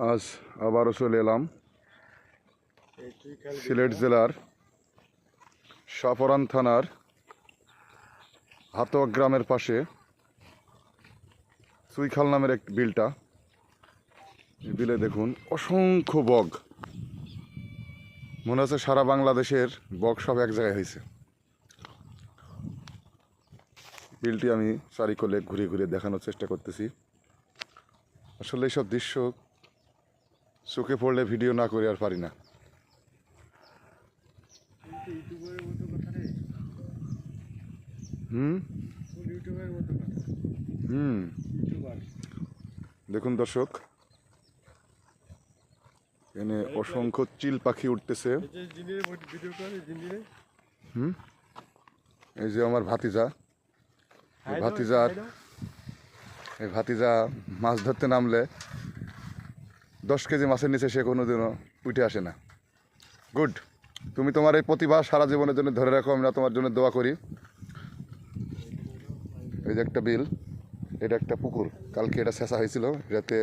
আজ আবারও চলে এলাম সিলেট জেলার শাহপরান থানার হাতোয়া গ্রামের পাশে সুইখাল নামের এক বিলটা। এই বিলে দেখুন অসংখ্য বগ, মনে হচ্ছে সারা বাংলাদেশের বগ সব এক জায়গায় হয়েছে। বিলটি আমি চারিকোলে ঘুরে ঘুরে দেখানোর চেষ্টা করতেছি। আসলে এইসব দৃশ্য চোখে পড়লে ভিডিও না করে আর পারি না। দেখুন দর্শক, এখানে অসংখ্য চিল পাখি উঠতেছে। এই যে আমার ভাতিজা, এই ভাতিজা মাছ ধরতে নামলে 10 কেজি মাছের নিচে সে কোনোদিনও উঠে আসে না। গুড, তুমি তোমার এই প্রতিভা সারা জীবনের জন্য ধরে রাখো, আমরা তোমার জন্য দোয়া করি। এই যে একটা বিল, এটা একটা পুকুর, কালকে এটা ছেঁচা হয়েছিল, যাতে